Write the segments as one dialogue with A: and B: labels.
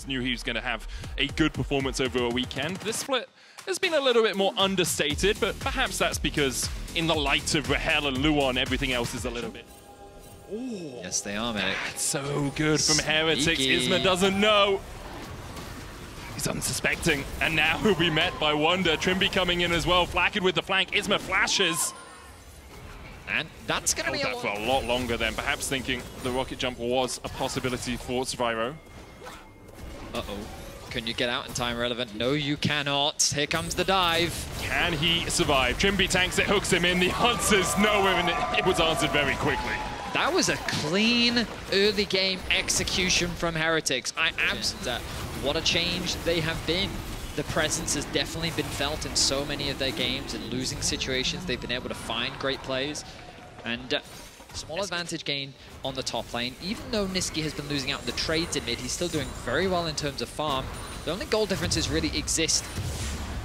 A: knew he was going to have a good performance over a weekend. This split has been a little bit more understated, but perhaps that's because in the light of Rahel and Luon, everything else is a little bit...
B: Ooh. Yes, they are, mate.
A: That's so good from Heretics.
B: Sneaky.
A: Isma doesn't know. He's unsuspecting, and now he'll be met by Wunder. Trimby coming in as well, Flakked with the flank. Isma flashes.
B: And that's going to be
A: that for a lot longer then, perhaps thinking the rocket jump was a possibility for Zwyroo.
B: Uh-oh. Can you get out in time, Relevant? No, you cannot. Here comes the dive.
A: Can he survive? Trimby tanks it, hooks him in. The answer's no, and it was answered very quickly.
B: That was a clean early game execution from Heretics. What a change they have been. The presence has definitely been felt in so many of their games. In losing situations, they've been able to find great plays. And small advantage gain on the top lane. Even though Nisqy has been losing out in the trades in mid, he's still doing very well in terms of farm. The only goal differences really exist.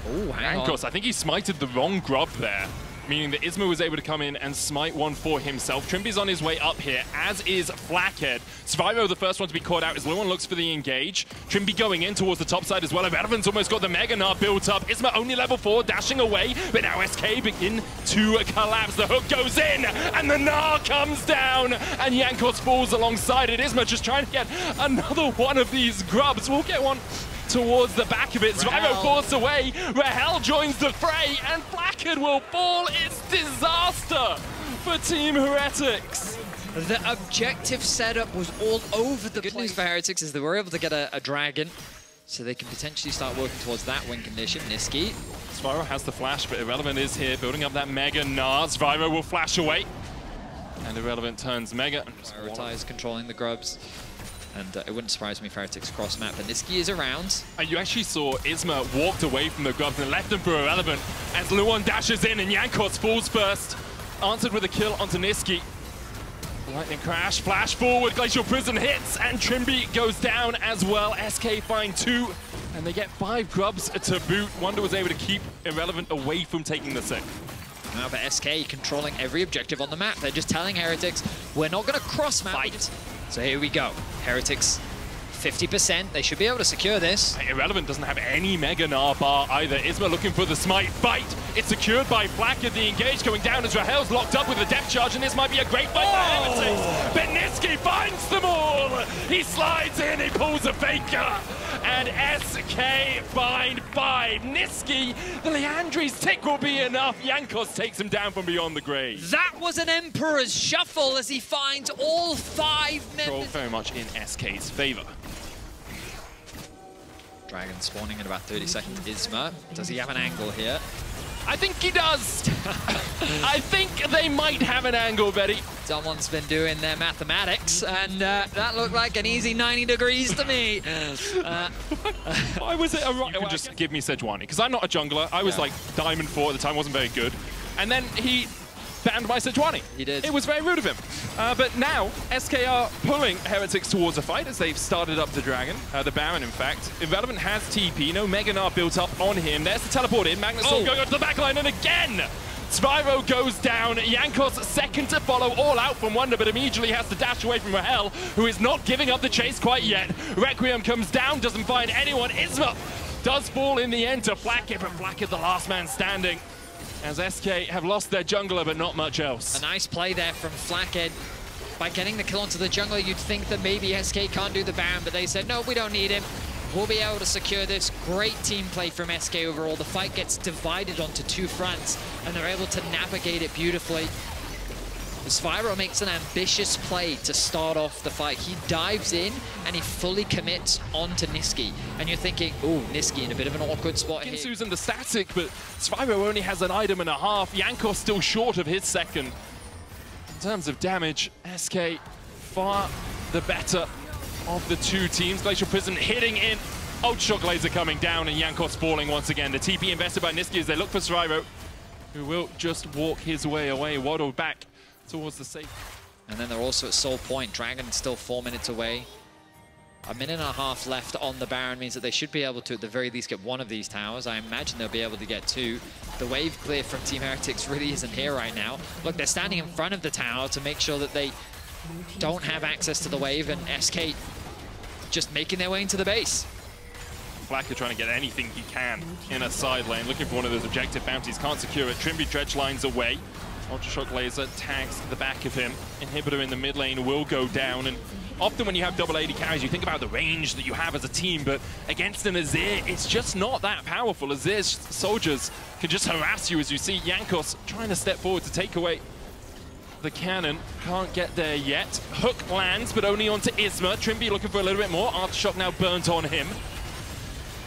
B: Oh, hang on.
A: Jankos, I think he smited the wrong grub there, meaning that Isma was able to come in and smite one for himself. Trimby's on his way up here, as is Flakked. Zwyroo, the first one to be caught out, as Luon looks for the engage. Trimby going in towards the top side as well. Irrelevant's almost got the Mega Gnar built up. Isma only level 4, dashing away, but now SK begin to collapse. The hook goes in, and the Gnar comes down, and Jankos falls alongside it. Isma just trying to get another one of these grubs. We'll get one towards the back of it. Zwyroo forced away. Rahel joins the fray, and Flakked will fall. It's disaster for Team Heretics.
B: The objective setup was all over the place. Good news for Heretics is they were able to get a dragon, so they can potentially start working towards that win condition. Nisqy.
A: Zwyroo has the flash, but Irrelevant is here, building up that Mega Gnar. Zwyroo will flash away, and Irrelevant turns Mega.
B: Prioritize controlling the grubs. And it wouldn't surprise me if Heretics cross map, but Nisqy is around.
A: And you actually saw Isma walked away from the grubs and left them for Irrelevant as Luon dashes in and Jankos falls first. Answered with a kill onto Nisqy. Lightning crash, flash forward, Glacial Prison hits, and Trimby goes down as well. SK find 2, and they get 5 grubs to boot. Wunder was able to keep Irrelevant away from taking the 6th.
B: Now for SK controlling every objective on the map. They're just telling Heretics, we're not going to cross map. Fight. So here we go. Heretics, 50%. They should be able to secure this.
A: Irrelevant doesn't have any Mega Gnar bar either. Isma looking for the smite. Fight! It's secured by Flakked. The engage going down as Rahel's locked up with a depth charge, and this might be a great fight for Heretics. But Nisqy finds them all! He slides in, he pulls a faker, and SK find 5. Nisqy, the Leandri's tick will be enough. Jankos takes him down from beyond the grave.
B: That was an Emperor's shuffle as he finds all 5 members.
A: Very much in SK's favor.
B: Dragon spawning in about 30 seconds. Isma, does he have an angle here?
A: I think he does. I think they might have an angle, Betty.
B: Someone's been doing their mathematics, and that looked like an easy 90 degrees to me.
A: Why was it a right? You can just give me Sejuani, because I'm not a jungler. I was like Diamond 4 at the time, wasn't very good. And then he banned my Sejuani.
B: He did.
A: It was very rude of him. But now, SK are pulling Heretics towards a fight as they've started up the Dragon, the Baron in fact. Irrelevant has TP, no Mega Gnar built up on him. There's the teleport in, Magnus going to the backline, and again! Zwyroo goes down, Jankos second to follow, all out from Wunder, but immediately has to dash away from Rahel, who is not giving up the chase quite yet. Requiem comes down, doesn't find anyone. Isma does fall in the end to Flakked, but Flakked the last man standing, as SK have lost their jungler, but not much else.
B: A nice play there from Flakked. By getting the kill onto the jungler, you'd think that maybe SK can't do the Baron, but they said, no, we don't need him. We'll be able to secure this. Great team play from SK overall. The fight gets divided onto 2 fronts, and they're able to navigate it beautifully. Zwyroo makes an ambitious play to start off the fight. He dives in, and he fully commits onto Nisqy. And you're thinking, oh, Nisqy in a bit of an awkward spot here.
A: Kinsu's in the static, but Zwyroo only has an item and a half. Jankos still short of his second. In terms of damage, SK far the better of the 2 teams. Glacial Prison hitting in. Ultra Shock Laser coming down, and Jankos falling once again. The TP invested by Nisqy as they look for Zwyroo, who will just walk his way away, waddled back towards the safe.
B: And then they're also at Soul Point. Dragon still 4 minutes away. A minute and a half left on the Baron means that they should be able to, at the very least, get one of these towers. I imagine they'll be able to get 2. The wave clear from Team Heretics really isn't here right now. Look, they're standing in front of the tower to make sure that they don't have access to the wave, and SK just making their way into the base.
A: Flakked trying to get anything he can in a side lane, looking for one of those objective bounties, can't secure it. Trimby dredge lines away. Ultra Shock Laser tags the back of him. Inhibitor in the mid lane will go down, and often when you have double AD carries, you think about the range that you have as a team, but against an Azir, it's just not that powerful. Azir's soldiers can just harass you, as you see Jankos trying to step forward to take away the cannon. Can't get there yet. Hook lands, but only onto Isma. Trimby looking for a little bit more. Aftershock now burnt on him.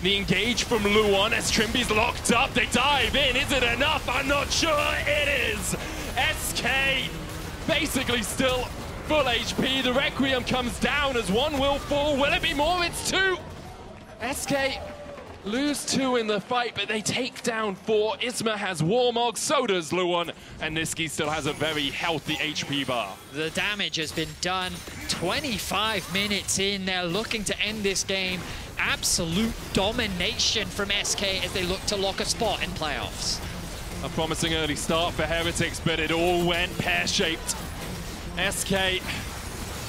A: The engage from Luon as Trimby's locked up. They dive in. Is it enough? I'm not sure it is. SK basically still full HP. The Requiem comes down as one will fall. Will it be more? It's two. SK lose two in the fight, but they take down four. Isma has Warmog, so does Luon, and Nisqy still has a very healthy HP bar.
B: The damage has been done. 25 minutes in, they're looking to end this game. Absolute domination from SK as they look to lock a spot in playoffs.
A: A promising early start for Heretics, but it all went pear-shaped. SK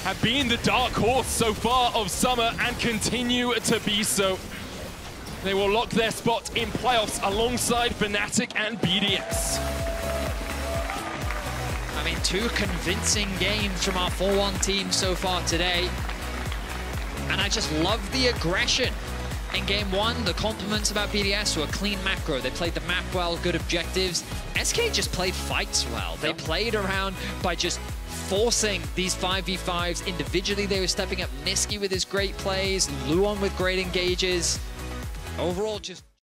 A: have been the dark horse so far of summer and continue to be so. They will lock their spot in playoffs alongside Fnatic and BDS.
B: I mean, two convincing games from our 4-1 team so far today. And I just love the aggression. In game one, the compliments about BDS were clean macro. They played the map well, good objectives. SK just played fights well. They played around by just forcing these 5v5s individually. They were stepping up. Nisqy with his great plays, Luon with great engages. Overall, just